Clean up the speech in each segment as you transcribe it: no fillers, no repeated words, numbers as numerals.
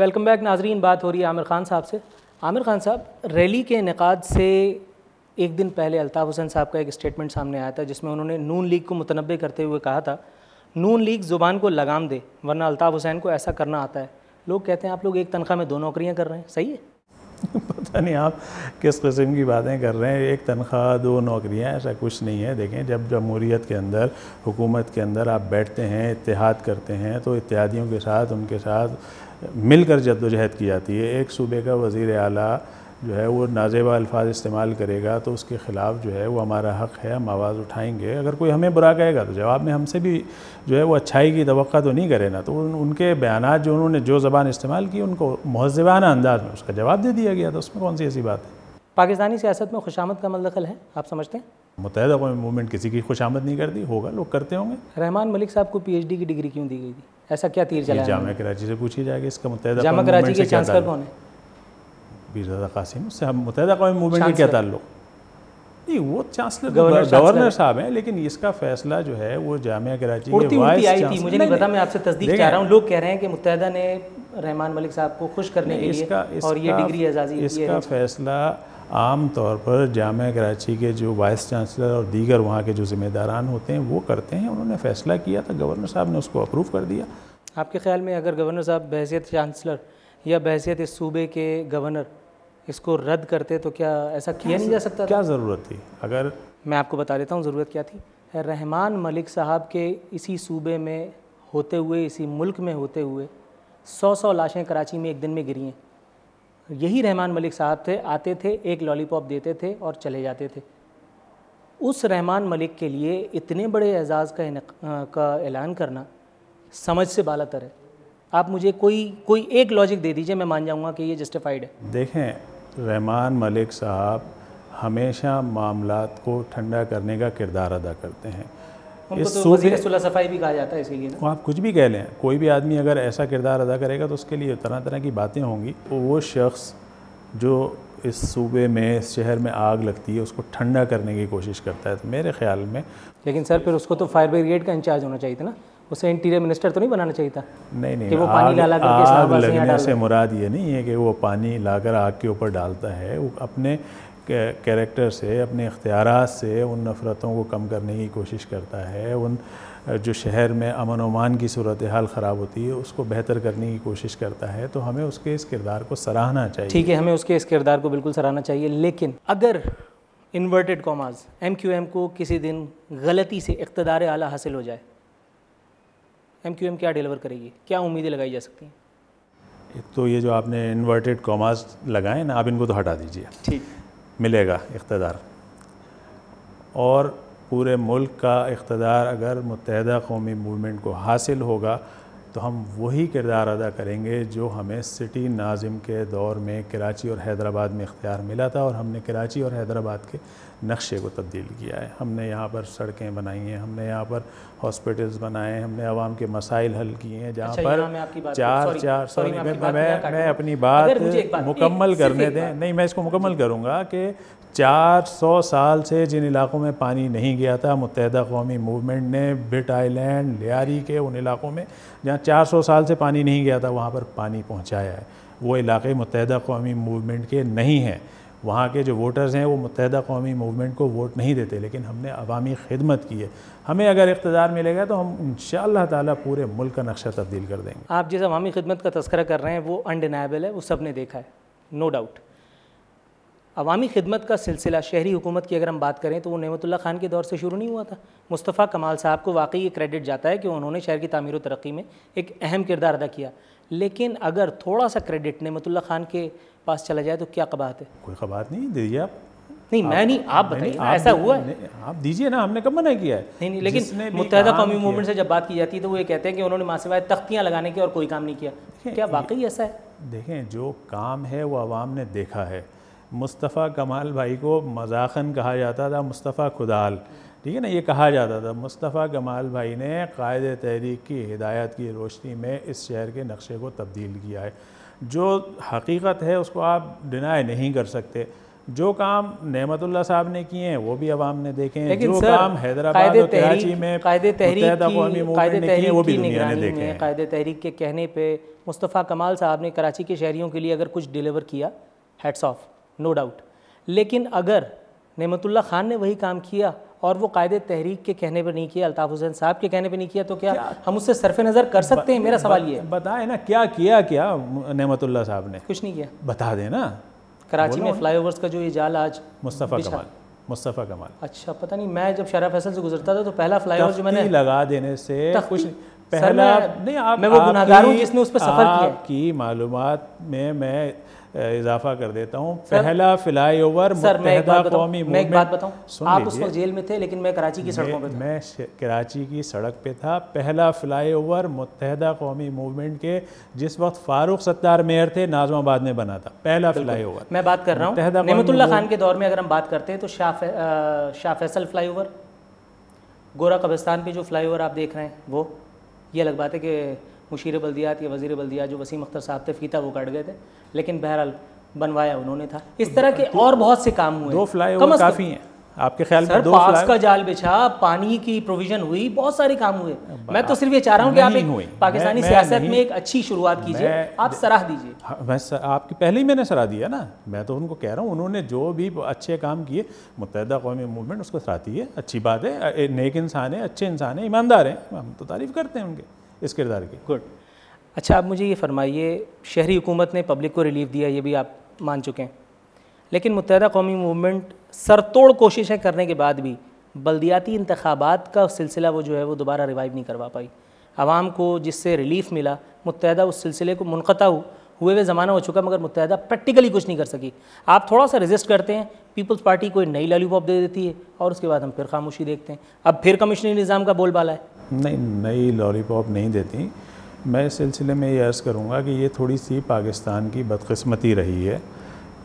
Welcome back नाजरीन। बात हो रही है आमिर खान साहब से। आमिर खान साहब, रैली के इनेकाद से एक दिन पहले अल्ताफ़ हुसैन साहब का एक स्टेटमेंट सामने आया था जिसमें उन्होंने नून लीग को मुतनब्बे करते हुए कहा था, नून लीग ज़ुबान को लगाम दे वरना अल्ताफ़ हुसैन को ऐसा करना आता है। लोग कहते हैं आप लोग एक तनख्वाह में 2 नौकरियां कर रहे हैं, सही है? पता नहीं आप किस किस्म की बातें कर रहे हैं। एक तनख्वाह 2 नौकरियां, ऐसा कुछ नहीं है। देखें, जब जमहूरियत के अंदर, हुकूमत के अंदर आप बैठते हैं, इत्तेहाद करते हैं, तो इत्तेहादियों के साथ, उनके साथ मिलकर जद्दोजहद की जाती है। एक सूबे का वज़ीर आला जो है वो नाजेबा अल्फाज इस्तेमाल करेगा तो उसके ख़िलाफ़ जो है वो हमारा हक़ है, हम आवाज़ उठाएंगे। अगर कोई हमें बुरा कहेगा तो जवाब में हमसे भी जो है वो अच्छाई की तवक्का तो नहीं करे ना। तो उनके बयानात जो उन्होंने जो ज़बान इस्तेमाल की उनको महज़बाना अंदाज़ में उसका जवाब दे दिया गया, तो उसमें कौन सी ऐसी बात है। पाकिस्तानी सियासत में खुशामद का अमल दखल है, आप समझते हैं? मुत्तहिदा कौमी मूवमेंट किसी की खुशामद नहीं करती, होगा, लोग करते होंगे। रहमान मलिक साहब को PhD की डिग्री क्यों दी गई थी? ऐसा क्या तीर चला? जामिया कराची से पूछी जाएगी इसका मुत्तहिदा जामिया कराची के चांसलर कौन है? पीरज़ादा कासिम। उससे हम मुत्तहिदा कौमी मूवमेंट के क्या ताल्लुक़? नहीं, वो चांसलर गवर्नर साहब हैं, लेकिन इसका फैसला जो है वो जामिया कराची के वाइस चांसलर। मुझे नहीं पता, मैं आपसे तस्दीक चाह रहा हूँ। लोग कह रहे हैं कि मुत्तहिदा ने रहमान मलिक साहब को खुश करने के लिए और ये डिग्री एजाज़ी इसका फैसला आम तौर पर जामिया कराची के जो वाइस चांसलर और दीगर वहाँ के जो ज़िम्मेदारान होते हैं वो करते हैं। उन्होंने फ़ैसला किया था, गवर्नर साहब ने उसको अप्रूव कर दिया। आपके ख़्याल में अगर गवर्नर साहब बहैसियत चांसलर या बहैसियत इस सूबे के गवर्नर इसको रद्द करते तो क्या ऐसा किया नहीं जा सकता? क्या ज़रूरत थी? अगर मैं आपको बता देता हूँ ज़रूरत क्या थी। रहमान मलिक साहब के इसी सूबे में होते हुए, इसी मुल्क में होते हुए 100 लाशें कराची में एक दिन में गिरी हैं। यही रहमान मलिक साहब थे, आते थे, एक लॉलीपॉप देते थे और चले जाते थे। उस रहमान मलिक के लिए इतने बड़े एजाज़ का ऐलान करना समझ से बालातर है। आप मुझे कोई एक लॉजिक दे दीजिए, मैं मान जाऊंगा कि ये जस्टिफाइड है। देखें, रहमान मलिक साहब हमेशा मामलात को ठंडा करने का किरदार अदा करते हैं। उनको तो वज़ीर सुलह सफ़ाई भी कहा जाता है, इसीलिए ना। आप कुछ भी कह लें, कोई भी आदमी अगर ऐसा किरदार अदा करेगा तो उसके लिए तरह तरह की बातें होंगी। तो वो शख्स जो इस सूबे में, इस शहर में आग लगती है उसको ठंडा करने की कोशिश करता है, तो मेरे ख़्याल में। लेकिन सर, फिर उसको तो फायर ब्रिगेड का इंचार्ज होना चाहिए था ना, उसे इंटीरियर मिनिस्टर तो नहीं बनाना चाहिए था? नहीं, कि वो पानी ला करके आग लगने से मुराद ये नहीं है कि वो पानी लाकर आग के ऊपर डालता है। वो अपने कैरेक्टर से, अपने इख्तियारात से उन नफ़रतों को कम करने की कोशिश करता है। उन जो शहर में अमन ओमान की सूरत हाल ख़राब होती है उसको बेहतर करने की कोशिश करता है। तो हमें उसके इस किरदार को सराहना चाहिए। ठीक है, हमें उसके इस किरदार को बिल्कुल सराहना चाहिए। लेकिन अगर इन्वर्टेड कॉमास MQM को किसी दिन गलती से इक़्तिदार आला हासिल हो जाए, MQM क्या डिलीवर करेगी? क्या उम्मीदें लगाई जा सकती हैं? एक तो ये जो आपने इन्वर्टेड कॉमास लगाए ना, आप इनको तो हटा दीजिए। ठीक, मिलेगा इक़्तिदार, और पूरे मुल्क का इक़्तिदार अगर मुत्तहिदा कौमी मूवमेंट को हासिल होगा तो हम वही किरदार अदा करेंगे जो हमें सिटी नाज़िम के दौर में कराची और हैदराबाद में इख्तियार मिला था। और हमने कराची और हैदराबाद के नक्शे को तब्दील किया है। हमने यहाँ पर सड़कें बनाई हैं, हमने यहाँ पर हॉस्पिटल्स बनाए हैं, हमने आवाम के मसाइल हल किए हैं। जहाँ पर मैं अपनी बात मुकम्मल करने दें। नहीं, मैं इसको मुकम्मल करूँगा कि 400 साल से जिन इलाक़ों में पानी नहीं गया था, मुत्तहिदा कौमी मूवमेंट ने बिट आइलैंड, लियारी के उन इलाक़ों में जहाँ 400 साल से पानी नहीं गया था वहाँ पर पानी पहुँचाया है। वो इलाक़े मुत्तहिदा कौमी मूवमेंट के नहीं हैं। वहाँ के जो वोटर्स हैं वो मुत्तहिदा कौमी मूवमेंट को वोट नहीं देते, लेकिन हमने अवामी खिदमत की है। हमें अगर इक़्तिदार मिलेगा तो हम इंशाअल्लाह ताला पूरे मुल्क का नक्शा तब्दील कर देंगे। आप जिस अवामी खिदमत का तज़किरा कर रहे हैं वो अनडिनाएबल है, वो सब ने देखा है, नो डाउट। अवामी खिदमत का सिलसिला शहरी हुकूमत की अगर हम बात करें तो वो नेमतुल्लाह खान के दौर से शुरू नहीं हुआ था। मुस्तफ़ा कमाल साहब को वाकई ये क्रेडिट जाता है कि उन्होंने शहर की तामीर व तरक्की में एक अहम किरदार अदा किया। लेकिन अगर थोड़ा सा क्रेडिट नेमतुल्लाह खान के पास चला जाए तो क्या कबात है? कोई कबात नहीं, दीजिए आप। नहीं, मैं नहीं, आप बताइए, ऐसा हुआ है? आप दीजिए ना, हमने कब मना किया है? नहीं, लेकिन मुत्तहिदा कौमी मूवमेंट से जब बात की जाती है तो वो ये कहते हैं कि उन्होंने मासिवाए तख्तियाँ लगाने के और कोई काम नहीं किया। क्या वाकई ऐसा है? देखें, जो काम है वो आवाम ने देखा है। मुस्तफ़ा कमाल भाई को मजाकन कहा जाता था मुस्तफ़ा खुदाल, ठीक है ना, ये कहा जाता था। मुस्तफ़ा कमाल भाई ने कायदे तहरीक की हिदायत की रोशनी में इस शहर के नक्शे को तब्दील किया है। जो हकीकत है उसको आप डिनाई नहीं कर सकते। जो काम नेमतुल्लाह साहब ने किए हैं वो भी अवाम ने देखे हैं, लेकिन जो सर, काम हैदराबाद और कराची में कायदे मुत्तहिदा कौमी मूवमेंट ने किए हैं वो भी दुनिया ने देखे हैं। कायदे तहरीक के कहने पे मुस्तफ़ा कमाल साहब ने कराची के शहरियों के लिए अगर कुछ डिलीवर किया, हैट्स ऑफ, नो डाउट। लेकिन अगर नेमतुल्लाह खान ने वही काम किया और वो कायदे तहरीक के कहने पर नहीं किया, अल्ताफ़ हुसैन साहब के कहने पर नहीं किया, तो क्या हम उससे सरफ़ नज़र कर सकते हैं? मेरा सवाल ये है। बताए ना क्या किया, क्या नेमतुल्लाह साहब ने कुछ नहीं किया। बता दें ना। कराची में फ्लाईओवर्स का जो ये जाल आज मुस्तफ़ा कमाल। अच्छा, पता नहीं, मैं जब शरा फैसल से गुजरता था तो पहला फ्लाईओवर जो मैंने लगा देने से कुछ पहला नहीं, मैं वो गुनाहगार हूँ जिसने उस पर सफ़र किया। आपकी मालूमात में मैं इजाफा कर देता हूँ। पहला फ्लाईओवर मुत्तहिदा कौमी मूवमेंट। मैं एक बात बताऊँ, आप उस वक्त जेल में थे लेकिन मैं कराची की सड़कों पे था। मैं कराची की सड़क पे था। पहला फ्लाईओवर मुत्तहिदा कौमी मूवमेंट के जिस वक्त फारूक सत्तार मेयर थे नाज़िमाबाद में बना था, पहला फ्लाईओवर। मैं बात कर रहा हूँ नेमतुल्लाह खान के दौर में अगर हम बात करते हैं तो शाह फैसल फ्लाईओवर, गोरा कब्रिस्तान पे जो फ्लाईओवर आप देख रहे हैं वो, ये अलग बात है कि मुशीर बल्दियात या वज़ीर बल्दियात जो वसीम अख्तर साहब थे फीता वो काट गए थे, लेकिन बहरहाल बनवाया उन्होंने था। इस तरह के और बहुत से काम हुए। 2 फ्लाईओवर काफ़ी हैं आपके ख्याल में? 2 पास का जाल बिछा, पानी की प्रोविजन हुई, बहुत सारे काम हुए। मैं तो सिर्फ ये चाह रहा हूँ कि आप एक पाकिस्तानी सियासत में एक अच्छी शुरुआत कीजिए, आप सराह दीजिए। मैं आपकी पहले ही मैंने सराह दिया ना, मैं तो उनको कह रहा हूँ उन्होंने जो भी अच्छे काम किए, मुत्तहिदा कौमी मूवमेंट उसको सराहती है, अच्छी बात है, नेक इंसान है, अच्छे इंसान है, ईमानदार हैं, हम तो तारीफ़ करते हैं उनके इस किरदार की। गुड। अच्छा, आप मुझे ये फरमाइए, शहरी हुकूमत ने पब्लिक को रिलीफ दिया, ये भी आप मान चुके हैं, लेकिन मुत्तहिदा कौमी मूवमेंट सरतोड़ कोशिशें करने के बाद भी बल्दियाती इंतखाबात का सिलसिला वो जो है वो दोबारा रिवाइव नहीं करवा पाई। आवाम को जिससे रिलीफ मिला, मुत्तहिदा उस सिलसिले को मुनक़ता हुए हुए ज़माना हो चुका, मगर मुत्तहिदा प्रैक्टिकली कुछ नहीं कर सकी। आप थोड़ा सा रेजिस्ट करते हैं, पीपल्स पार्टी कोई नई लॉलीपॉप दे देती है और उसके बाद हम फिर खामोशी देखते हैं। अब फिर कमिश्नरी निज़ाम का बोलबाला है। नहीं, नई लॉलीपॉप नहीं देती। मैं इस सिलसिले में ये अर्ज़ करूँगा कि ये थोड़ी सी पाकिस्तान की बदकिस्मती रही है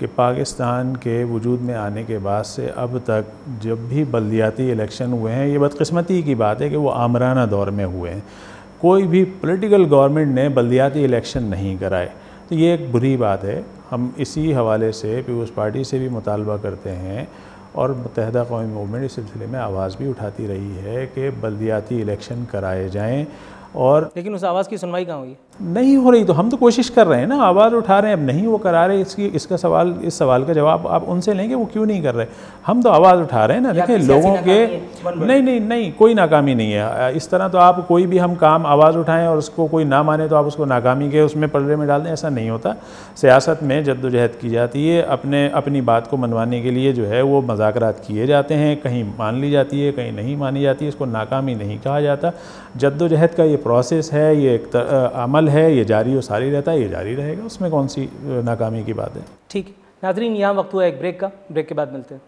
कि पाकिस्तान के वजूद में आने के बाद से अब तक जब भी बल्दियाती इलेक्शन हुए हैं, ये बदकिस्मती की बात है कि वो आमराना दौर में हुए हैं। कोई भी पॉलिटिकल गवर्नमेंट ने बल्दियाती इलेक्शन नहीं कराए, तो ये एक बुरी बात है। हम इसी हवाले से पीपल्स पार्टी से भी मुतालबा करते हैं और मुत्तहिदा कौमी मूवमेंट इस सिलसिले में आवाज़ भी उठाती रही है कि बल्दियाती इलेक्शन कराए जाएँ। और लेकिन उस आवाज़ की सुनवाई कहाँ हुई? नहीं हो रही। तो हम तो कोशिश कर रहे हैं ना, आवाज़ उठा रहे हैं, अब नहीं वो करा रहे। इसका सवाल, इस सवाल का जवाब आप उनसे लेंगे वो क्यों नहीं कर रहे। हम तो आवाज़ उठा रहे हैं ना। देखिए लोगों के नहीं कोई नाकामी नहीं है। इस तरह तो आप कोई भी हम काम आवाज़ उठाएं और उसको कोई ना माने तो आप उसको नाकामी के उसमें पलड़े में डाल दें, ऐसा नहीं होता। सियासत में जद्दोजहद की जाती है, अपनी बात को मनवाने के लिए जो है वो मज़ाकरात किए जाते हैं, कहीं मान ली जाती है, कहीं नहीं मानी जाती है। इसको नाकामी नहीं कहा जाता। जद्दोजहद का ये प्रोसेस है, ये एक अमल है, ये जारी और सारी रहता है, ये जारी रहेगा, उसमें कौन सी नाकामी की बात है। ठीक है नाज़रीन, यहाँ वक्त हुआ एक ब्रेक का, ब्रेक के बाद मिलते हैं।